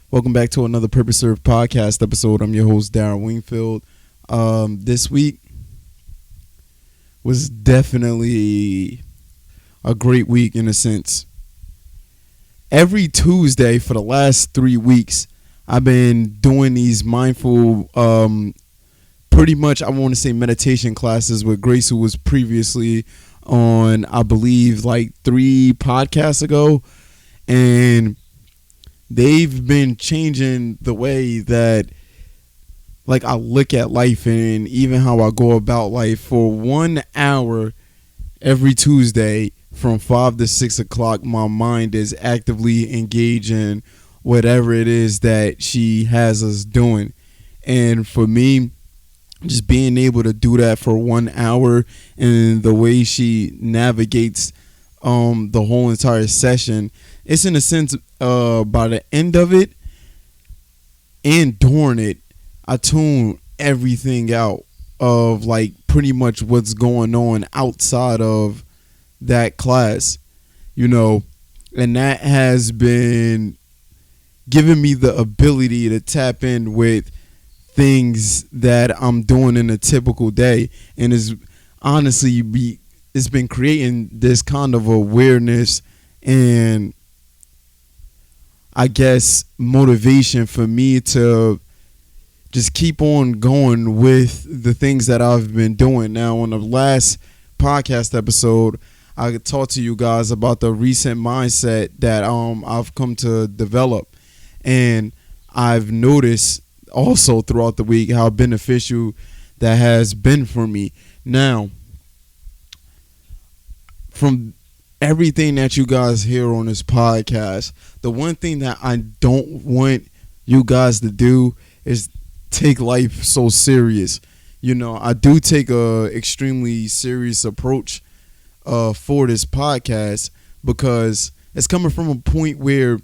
Welcome back to another Purpose Served podcast episode. I'm your host, Darren Wingfield. This week was definitely a great week in a sense. Every Tuesday for the last 3 weeks, I've been doing these mindful, pretty much, I want to say meditation classes with Grace, who was previously on, I believe, like 3 podcasts ago. And they've been changing the way that I look at life and even how I go about life. For 1 hour every Tuesday from 5 to 6 o'clock, my mind is actively engaged in whatever it is that she has us doing. And for me, just being able to do that for 1 hour and the way she navigates the whole entire session, it's in a sense, by the end of it and during it, I tune everything out of pretty much what's going on outside of that class, and that has been giving me the ability to tap in with things that I'm doing in a typical day, and it's been creating this kind of awareness and I guess motivation for me to just keep on going with the things that I've been doing. Now, on the last podcast episode, I talked to you guys about the recent mindset that I've come to develop, and I've noticed also throughout the week how beneficial that has been for me. Now, from everything that you guys hear on this podcast, the one thing that I don't want you guys to do is take life so serious. I do take a extremely serious approach for this podcast because it's coming from a point where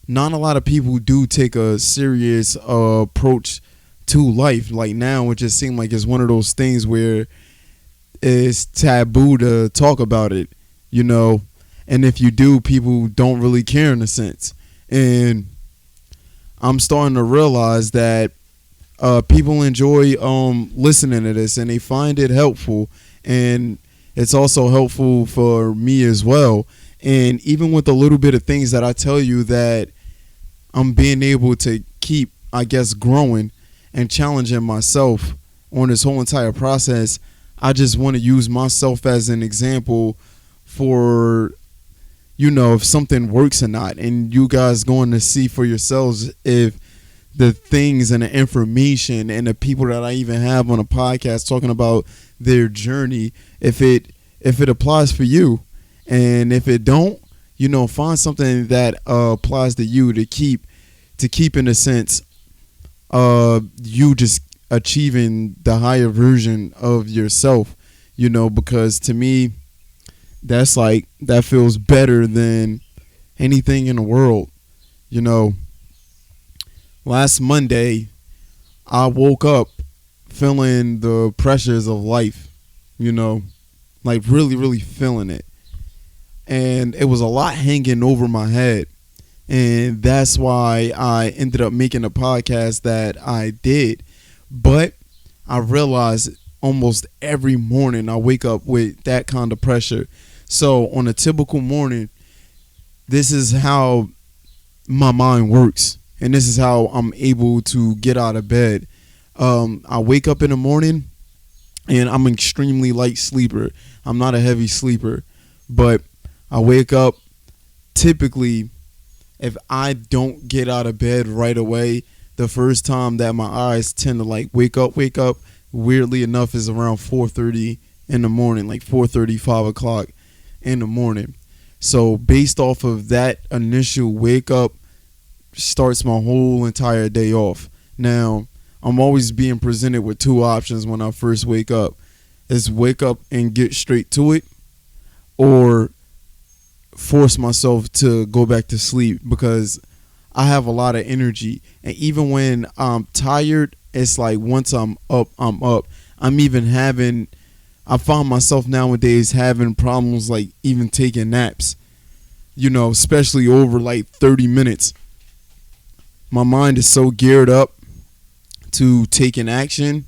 not a lot of people do take a serious approach to life. Like now, it just seems like it's one of those things where it's taboo to talk about it. And if you do, people don't really care in a sense. And I'm starting to realize that people enjoy listening to this and they find it helpful, and it's also helpful for me as well. And even with the little bit of things that I tell you that I'm being able to keep, I guess, growing and challenging myself on this whole entire process, I just want to use myself as an example for, if something works or not, and you guys going to see for yourselves if the things and the information and the people that I even have on a podcast talking about their journey, if it applies for you. And if it don't, find something that applies to you to keep in a sense you just achieving the higher version of yourself, because to me, that feels better than anything in the world. Last Monday, I woke up feeling the pressures of life, really, really feeling it. And it was a lot hanging over my head. And that's why I ended up making a podcast that I did. But I realized almost every morning I wake up with that kind of pressure. So on a typical morning, this is how my mind works, and this is how I'm able to get out of bed. I wake up in the morning, and I'm an extremely light sleeper. I'm not a heavy sleeper, but I wake up. Typically, if I don't get out of bed right away, the first time that my eyes tend to wake up, weirdly enough, is around 4:30 in the morning, 4:30, 5 o'clock in the morning. So based off of that initial wake up starts my whole entire day off. Now, I'm always being presented with 2 options when I first wake up. Is wake up and get straight to it, or force myself to go back to sleep, because I have a lot of energy. And even when I'm tired, it's once I'm up, I'm up. I find myself nowadays having problems even taking naps, especially over 30 minutes. my mind is so geared up to taking action,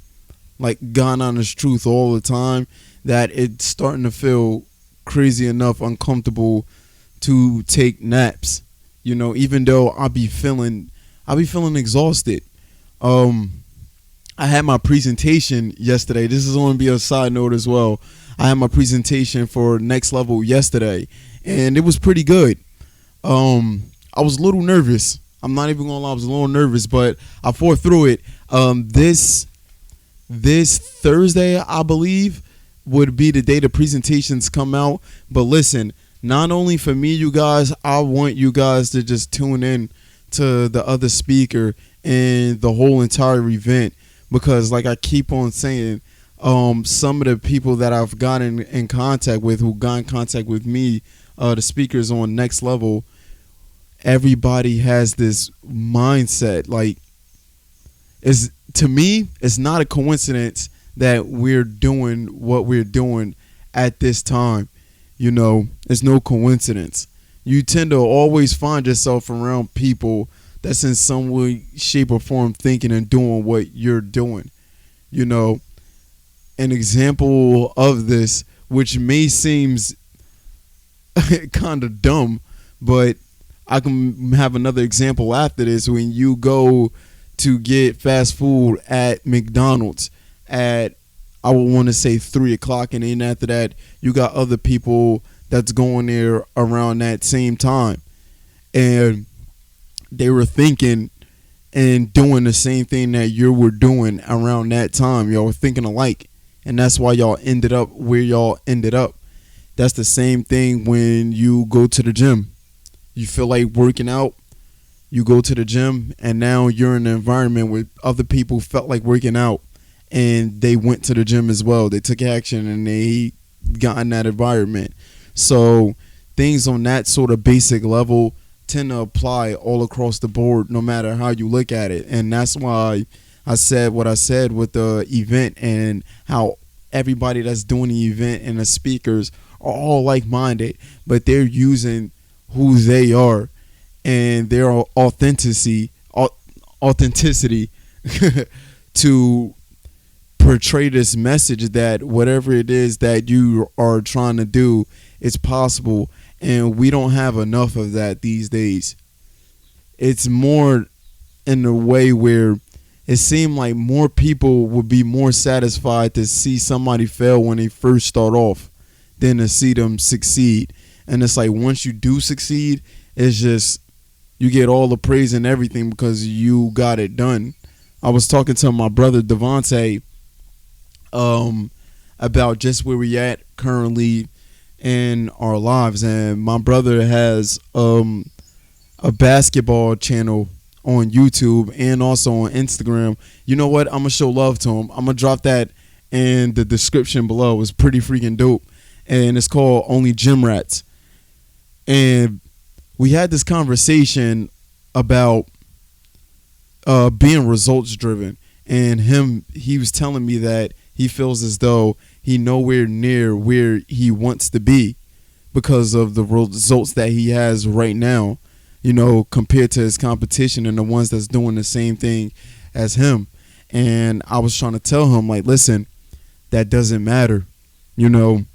like God honest truth all the time, that it's starting to feel crazy enough uncomfortable to take naps. Even though I be feeling exhausted. I had my presentation yesterday. This is going to be a side note as well. I had my presentation for Next Level yesterday, and it was pretty good. I was a little nervous. I'm not even gonna lie, I was a little nervous, but I fought through it. This Thursday, I believe, would be the day the presentations come out. But listen, not only for me, you guys, I want you guys to just tune in to the other speaker and the whole entire event, because like I keep on saying, some of the people that I've gotten in contact with, who got in contact with me, the speakers on Next Level, everybody has this mindset. Like, to me, it's not a coincidence that we're doing what we're doing at this time. It's no coincidence. You tend to always find yourself around people that's in some way, shape, or form thinking and doing what you're doing. An example of this, which may seems kind of dumb, but I can have another example after this. When you go to get fast food at McDonald's at, I would want to say 3 o'clock, and then after that, you got other people that's going there around that same time, and they were thinking and doing the same thing that you were doing around that time. Y'all were thinking alike, and that's why y'all ended up where y'all ended up. That's the same thing when you go to the gym. You feel like working out, you go to the gym, and now you're in an environment where other people felt like working out, and they went to the gym as well. They took action, and they got in that environment. So things on that sort of basic level tend to apply all across the board, no matter how you look at it. And that's why I said what I said with the event, and how everybody that's doing the event and the speakers are all like-minded, but they're using who they are and their authenticity to portray this message that whatever it is that you are trying to do, it's possible. And we don't have enough of that these days. It's more in a way where it seemed like more people would be more satisfied to see somebody fail when they first start off than to see them succeed. And it's like, once you do succeed, it's just, you get all the praise and everything because you got it done. I was talking to my brother Devontae about just where we at currently in our lives, and my brother has a basketball channel on YouTube and also on Instagram. You know what? I'm gonna show love to him. I'm gonna drop that in the description below. It's pretty freaking dope, and it's called Only Gymrats. And we had this conversation about being results driven, and he was telling me that he feels as though he nowhere near where he wants to be because of the results that he has right now, compared to his competition and the ones that's doing the same thing as him. And I was trying to tell him, like, listen, that doesn't matter. Who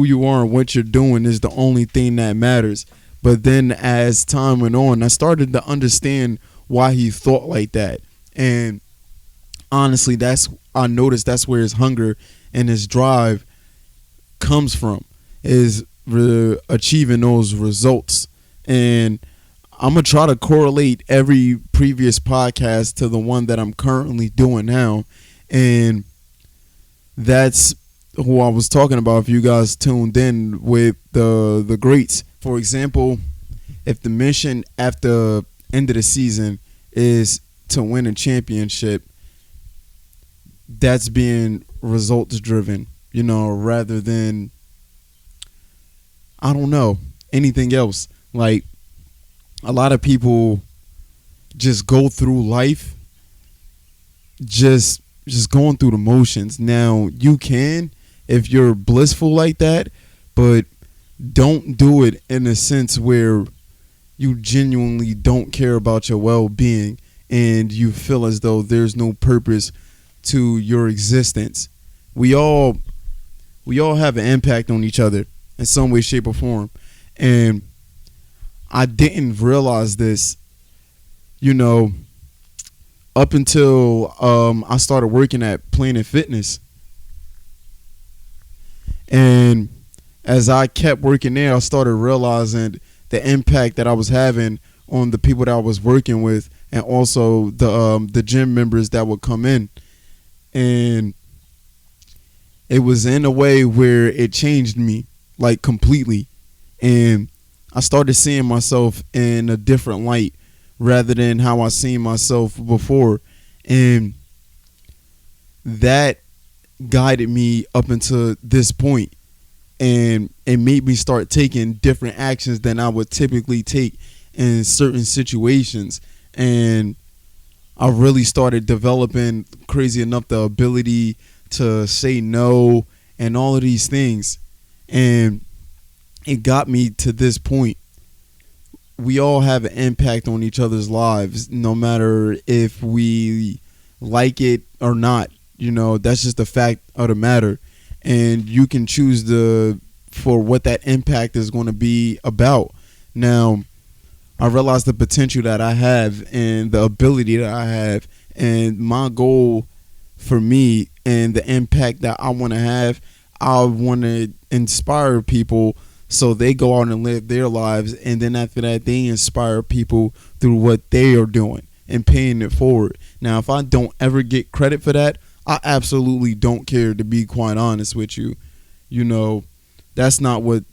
you are and what you're doing is the only thing that matters. But then as time went on, I started to understand why he thought like that. And honestly, I noticed that's where his hunger and his drive comes from, is achieving those results. And I'm going to try to correlate every previous podcast to the one that I'm currently doing now. And that's who I was talking about, if you guys tuned in, with the greats. For example, if the mission after end of the season is to win a championship, that's being results driven, rather than, I don't know, anything else. Like, a lot of people just go through life just going through the motions. Now, you can, if you're blissful like that, but don't do it in a sense where you genuinely don't care about your well-being, and you feel as though there's no purpose to your existence. We all have an impact on each other in some way, shape, or form. And I didn't realize this, you know, up until I started working at Planet Fitness. And as I kept working there, I started realizing the impact that I was having on the people that I was working with, and also the gym members that would come in. And it was in a way where it changed me, like, completely. And I started seeing myself in a different light rather than how I seen myself before. And that guided me up until this point, and it made me start taking different actions than I would typically take in certain situations. And I really started developing, crazy enough, the ability to say no and all of these things. And it got me to this point. We all have an impact on each other's lives, no matter if we like it or not. That's just the fact of the matter. And you can choose for what that impact is going to be about. Now, I realize the potential that I have and the ability that I have, and my goal for me and the impact that I want to have. I want to inspire people so they go out and live their lives, and then after that they inspire people through what they are doing and paying it forward. Now, if I don't ever get credit for that, I absolutely don't care, to be quite honest with you. That's not what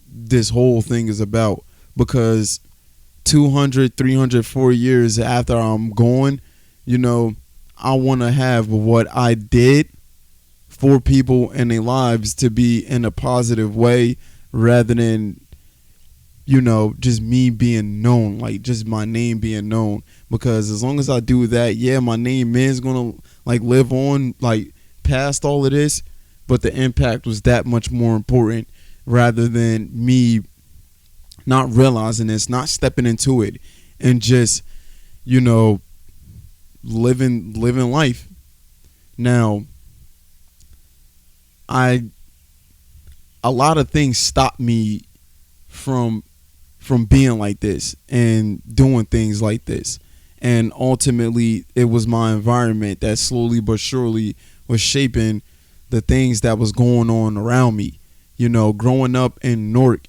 this whole thing is about, because 200, 300, 4 years after I'm gone, I want to have what I did for people in their lives to be in a positive way, rather than, just me being known, like just my name being known. Because as long as I do that, yeah, my name is going to live on past all of this, but the impact was that much more important, rather than me not realizing this, not stepping into it, and just, living life. Now, a lot of things stopped me from being like this and doing things like this. And ultimately, it was my environment that slowly but surely was shaping the things that was going on around me. Growing up in Newark,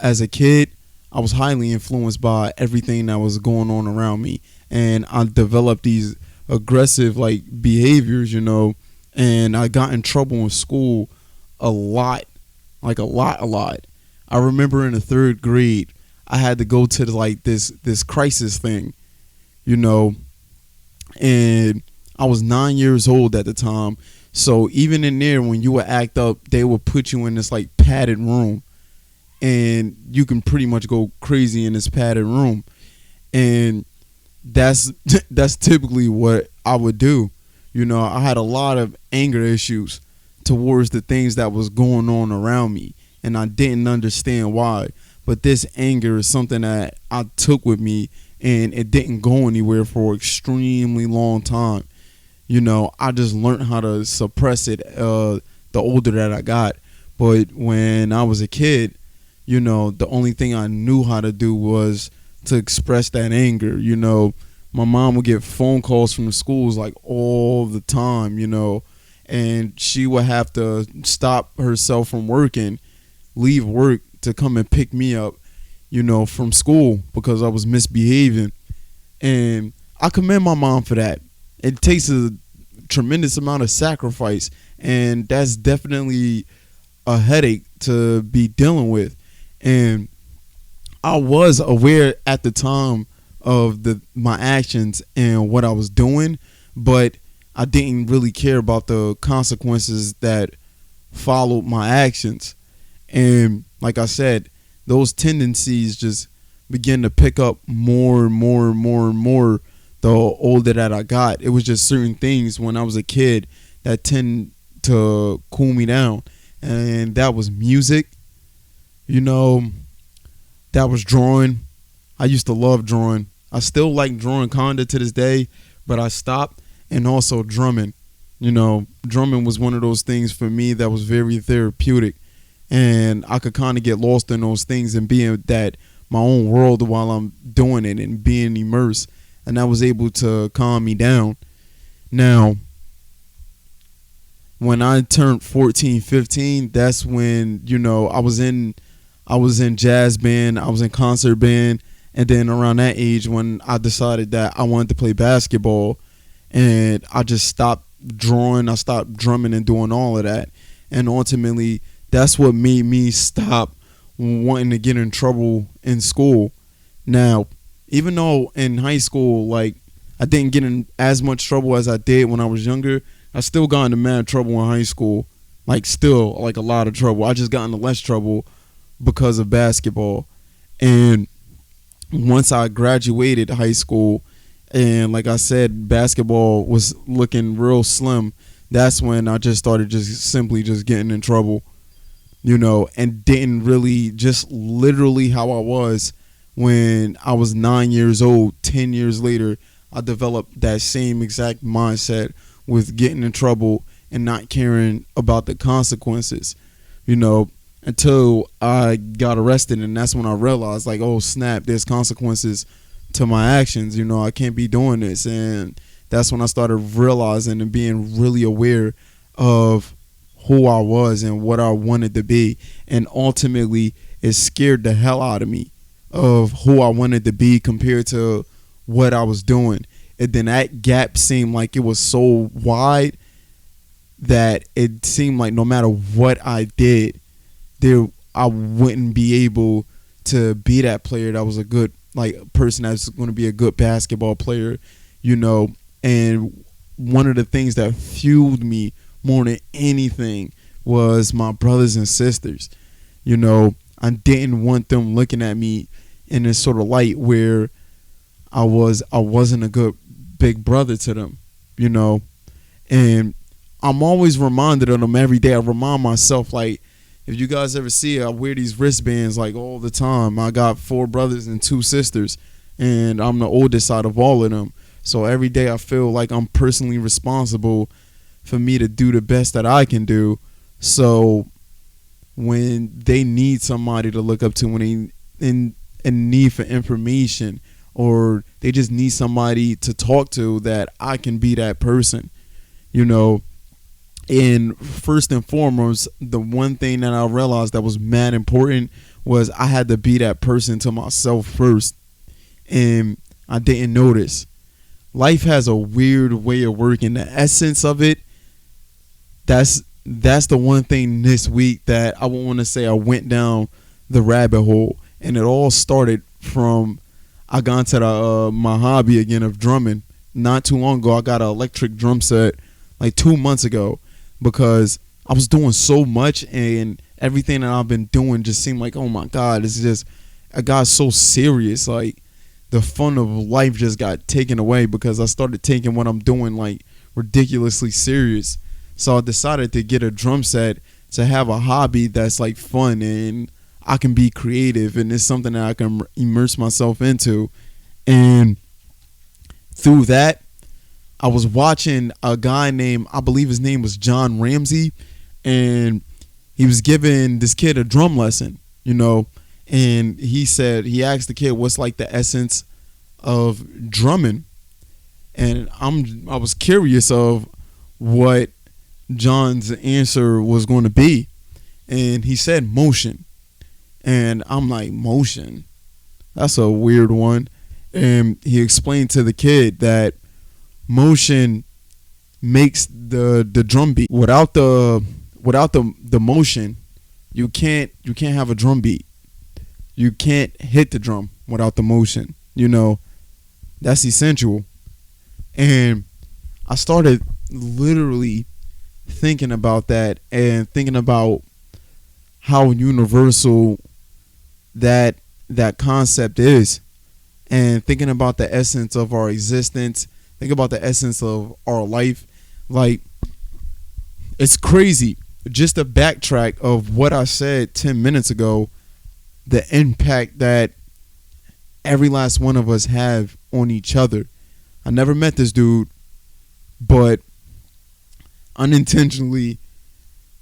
as a kid, I was highly influenced by everything that was going on around me. And I developed these aggressive behaviors, and I got in trouble in school a lot. A lot. I remember in the 3rd grade, I had to go to this crisis thing, and I was 9 years old at the time. So even in there, when you would act up, they would put you in this padded room, and you can pretty much go crazy in this padded room. And that's typically what I would do. I had a lot of anger issues towards the things that was going on around me, and I didn't understand why. But this anger is something that I took with me, and it didn't go anywhere for an extremely long time. I just learned how to suppress it the older that I got. But when I was a kid, the only thing I knew how to do was to express that anger. My mom would get phone calls from the schools all the time, and she would have to stop herself from working, leave work to come and pick me up, from school, because I was misbehaving. And I commend my mom for that. It takes a tremendous amount of sacrifice, and that's definitely a headache to be dealing with. And I was aware at the time of my actions and what I was doing, but I didn't really care about the consequences that followed my actions. And like I said, those tendencies just began to pick up more and more and more and more the older that I got. It was just certain things when I was a kid that tend to cool me down, and that was music, that was drawing, I used to love drawing. I still like drawing kinda to this day, but I stopped. And also drumming. Drumming was one of those things for me that was very therapeutic. And I could kind of get lost in those things and be in that my own world while I'm doing it and being immersed. And that was able to calm me down. Now, when I turned 14, 15, that's when, I was in jazz band, I was in concert band, and then around that age when I decided that I wanted to play basketball, and I just stopped drawing, I stopped drumming and doing all of that. And ultimately, that's what made me stop wanting to get in trouble in school. Now, even though in high school, like, I didn't get in as much trouble as I did when I was younger, I still got into mad trouble in high school. Like, still, like, a lot of trouble. I just got into less trouble because of basketball. And once I graduated high school, and like I said, basketball was looking real slim, that's when I just started simply getting in trouble, and didn't really, just literally how I was when I was 9 years old. 10 years later, I developed that same exact mindset with getting in trouble and not caring about the consequences, until I got arrested. And that's when I realized, like, oh snap, there's consequences to my actions. I can't be doing this. And that's when I started realizing and being really aware of who I was and what I wanted to be. And ultimately, it scared the hell out of me of who I wanted to be compared to what I was doing. And then that gap seemed like it was so wide that it seemed like no matter what I did, I wouldn't be able to be that player that was a good, like, person that's going to be a good basketball player, And one of the things that fueled me more than anything was my brothers and sisters. I didn't want them looking at me in this sort of light where I wasn't a good big brother to them, And I'm always reminded of them every day. I remind myself, like, if you guys ever see it, I wear these wristbands like all the time. I got 4 brothers and 2 sisters, and I'm the oldest out of all of them. So every day I feel like I'm personally responsible for me to do the best that I can do. So when they need somebody to look up to, when they in need for information, or they just need somebody to talk to, that I can be that person, And first and foremost, the one thing that I realized that was mad important was I had to be that person to myself first. And I didn't notice. Life has a weird way of working. The essence of it, that's the one thing this week that I won't want to say I went down the rabbit hole. And it all started from, I got into my hobby again of drumming. Not too long ago, I got an electric drum set like 2 months ago, because I was doing so much and everything that I've been doing just seemed like, oh my God, I got so serious. Like, the fun of life just got taken away because I started taking what I'm doing like ridiculously serious. So I decided to get a drum set to have a hobby that's like fun and I can be creative, and it's something that I can immerse myself into. And through that, I was watching a guy named, I believe his name was John Ramsey, and he was giving this kid a drum lesson, and he asked the kid, what's like the essence of drumming? And I was curious of what John's answer was going to be. And he said motion. And I'm like, motion? That's a weird one. And he explained to the kid that motion makes the drum beat. Without the motion, you can't have a drum beat. You can't hit the drum without the motion. That's essential. And I started literally thinking about that and thinking about how universal that concept is, and thinking about the essence of our existence. Think about the essence of our life. Like, it's crazy. Just to backtrack of what I said 10 minutes ago, the impact that every last one of us have on each other. I never met this dude, but unintentionally,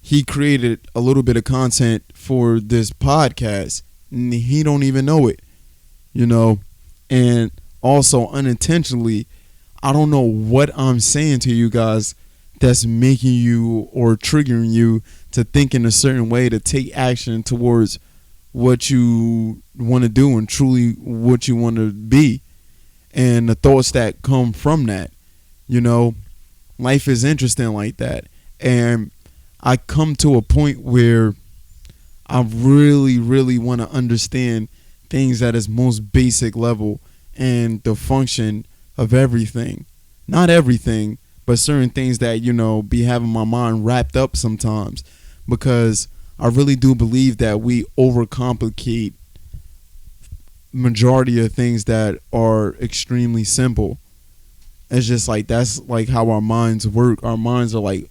he created a little bit of content for this podcast, and he don't even know it, you know. And also unintentionally, I don't know what I'm saying to you guys that's making you or triggering you to think in a certain way, to take action towards what you want to do and truly what you want to be, and the thoughts that come from that. You know, life is interesting like that. And I come to a point where I really, really want to understand things at its most basic level and the function of everything. Not everything, but certain things that, you know, be having my mind wrapped up sometimes, because I really do believe that we overcomplicate majority of things that are extremely simple. It's just like, that's like how our minds work. Our minds are like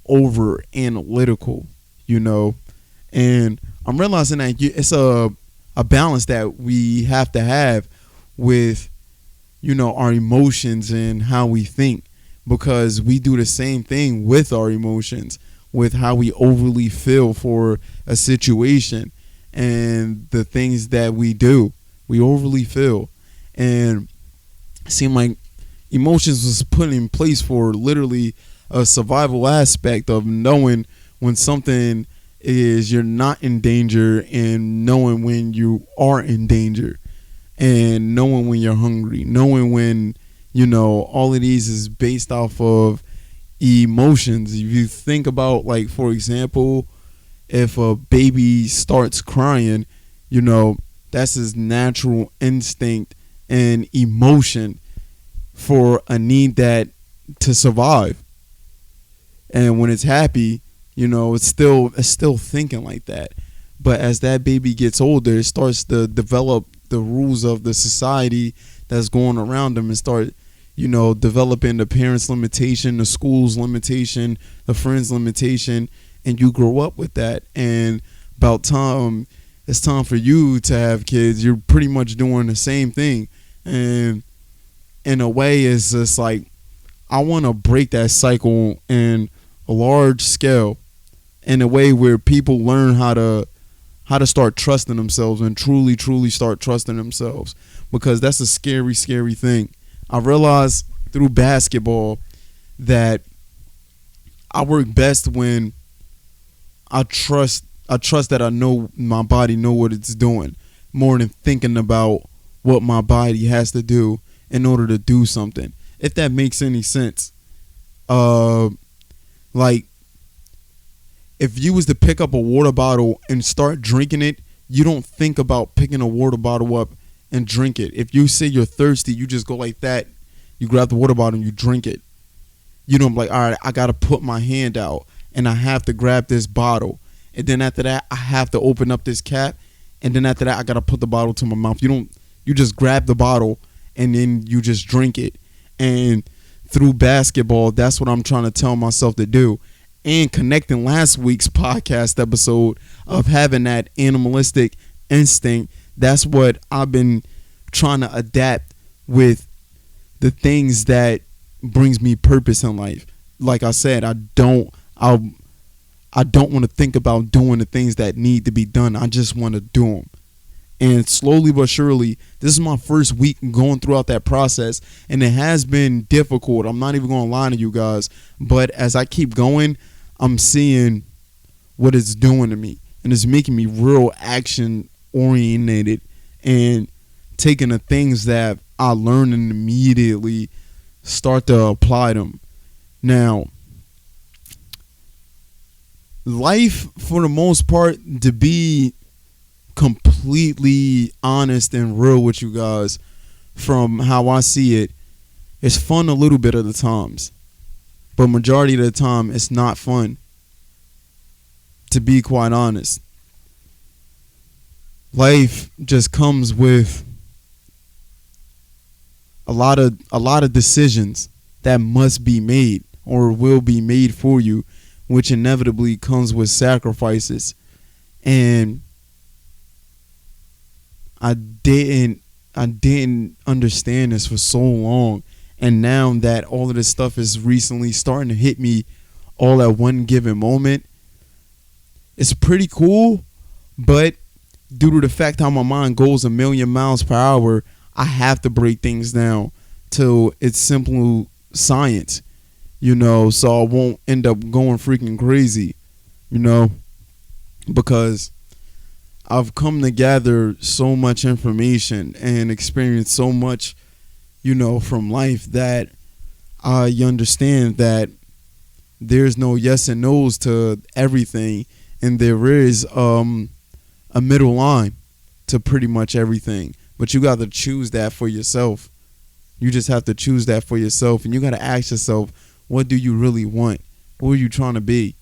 over analytical, you know. And I'm realizing that it's a balance that we have to have with, you know, our emotions and how we think, because we do the same thing with our emotions, with how we overly feel for a situation and the things that we do. We overly feel, and it seemed like emotions was put in place for literally a survival aspect of knowing when something is, you're not in danger, and knowing when you are in danger, and knowing when you're hungry, knowing when, you know, all of these is based off of emotions. If you think about, like, for example, if a baby starts crying, you know, that's his natural instinct and emotion for a need that to survive. And when it's happy, you know, it's still thinking like that. But as that baby gets older, it starts to develop the rules of the society that's going around them, and start, you know, developing the parents' limitation, the school's limitation, the friends' limitation, and you grow up with that. And about time it's time for you to have kids, you're pretty much doing the same thing. And in a way, it's just like, I want to break that cycle in a large scale, in a way where people learn how to start trusting themselves and truly start trusting themselves, because that's a scary thing. I realized through basketball that I work best when I trust that I know my body know what it's doing, more than thinking about what my body has to do in order to do something. If that makes any sense. Like, if you was to pick up a water bottle and start drinking it, you don't think about picking a water bottle up and drink it. If you say you're thirsty, you just go like that. You grab the water bottle and you drink it. You don't be like, all right, I got to put my hand out and I have to grab this bottle. And then after that, I have to open up this cap. And then after that, I got to put the bottle to my mouth. You just grab the bottle and then you just drink it. And through basketball, that's what I'm trying to tell myself to do. And connecting last week's podcast episode of having that animalistic instinct, that's what I've been trying to adapt with the things that brings me purpose in life. Like I said, I don't want to think about doing the things that need to be done. I just want to do them. And slowly but surely, this is my first week going throughout that process, and it has been difficult. I'm not even going to lie to you guys. But as I keep going, I'm seeing what it's doing to me. And it's making me real action-oriented and taking the things that I learned and immediately start to apply them. Now, life, for the most part, to be completely honest and real with you guys, from how I see it, it's fun a little bit of the times, but majority of the time it's not fun, to be quite honest. Life just comes with a lot of decisions that must be made or will be made for you, which inevitably comes with sacrifices. And I didn't I didn't understand this for so long. And now that all of this stuff is recently starting to hit me all at one given moment, it's pretty cool. But due to the fact how my mind goes a million miles per hour, I have to break things down to its simple science, so I won't end up going freaking crazy, because I've come to gather so much information and experience so much, from life, that I understand that there's no yes and no's to everything, and there is a middle line to pretty much everything. But you got to choose that for yourself. You just have to choose that for yourself, and you got to ask yourself, what do you really want? Who are you trying to be?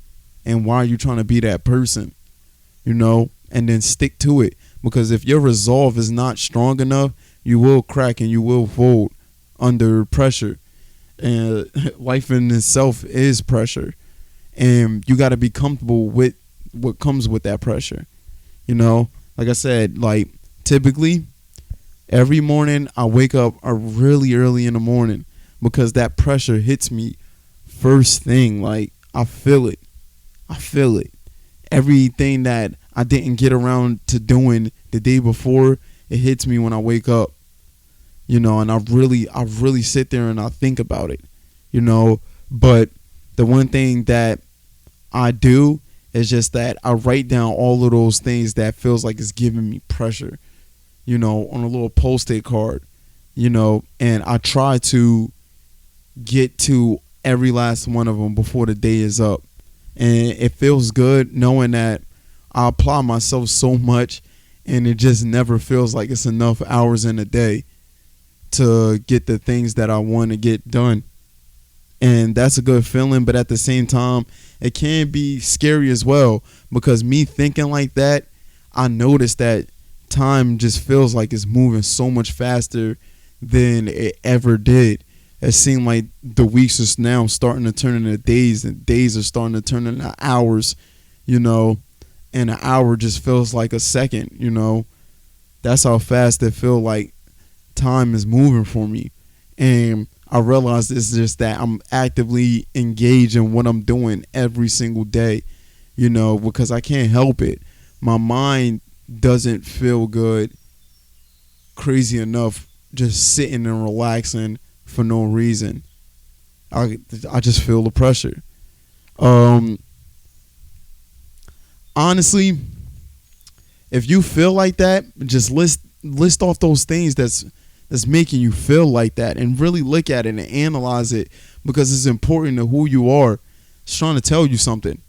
And why are you trying to be that person? And then stick to it. Because if your resolve is not strong enough, you will crack and you will fold under pressure. And life in itself is pressure. And you got to be comfortable with what comes with that pressure. Like I said, typically every morning I wake up really early in the morning because that pressure hits me first thing. I feel it. Everything that I didn't get around to doing the day before, it hits me when I wake up. And I really sit there and I think about it. But the one thing that I do is just that I write down all of those things that feels like it's giving me pressure, on a little Postit card, and I try to get to every last one of them before the day is up. And it feels good knowing that I apply myself so much and it just never feels like it's enough hours in a day to get the things that I want to get done. And that's a good feeling, but at the same time, it can be scary as well, because me thinking like that, I noticed that time just feels like it's moving so much faster than it ever did. It seemed like the weeks are now starting to turn into days, and days are starting to turn into hours, and an hour just feels like a second, That's how fast it feels like time is moving for me. And I realize it's just that I'm actively engaged in what I'm doing every single day, because I can't help it. My mind doesn't feel good, crazy enough, just sitting and relaxing for no reason. I just feel the pressure. Honestly, if you feel like that, just list off those things that's making you feel like that, and really look at it and analyze it, because it's important to who you are. It's trying to tell you something.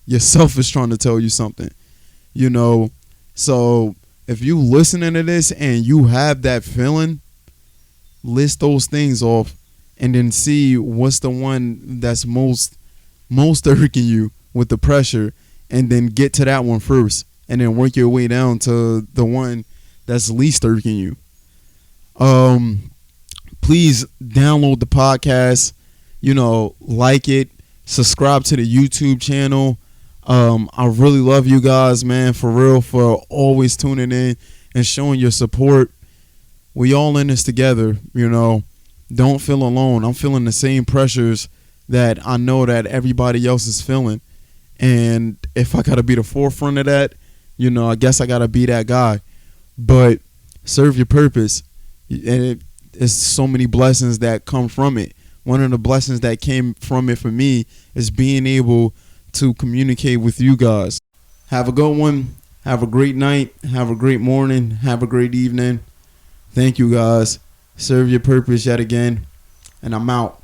Yourself is trying to tell you something. So if you listening to this and you have that feeling, list those things off and then see what's the one that's most irking you with the pressure, and then get to that one first, and then work your way down to the one that's least irking you. Please download the podcast, like it, subscribe to the YouTube channel. I really love you guys, man, for real, for always tuning in and showing your support. We all in this together, Don't feel alone. I'm feeling the same pressures that I know that everybody else is feeling. And if I got to be the forefront of that, I guess I got to be that guy. But serve your purpose. And it's so many blessings that come from it. One of the blessings that came from it for me is being able to communicate with you guys. Have a good one. Have a great night. Have a great morning. Have a great evening. Thank you, guys. Serve your purpose yet again. And I'm out.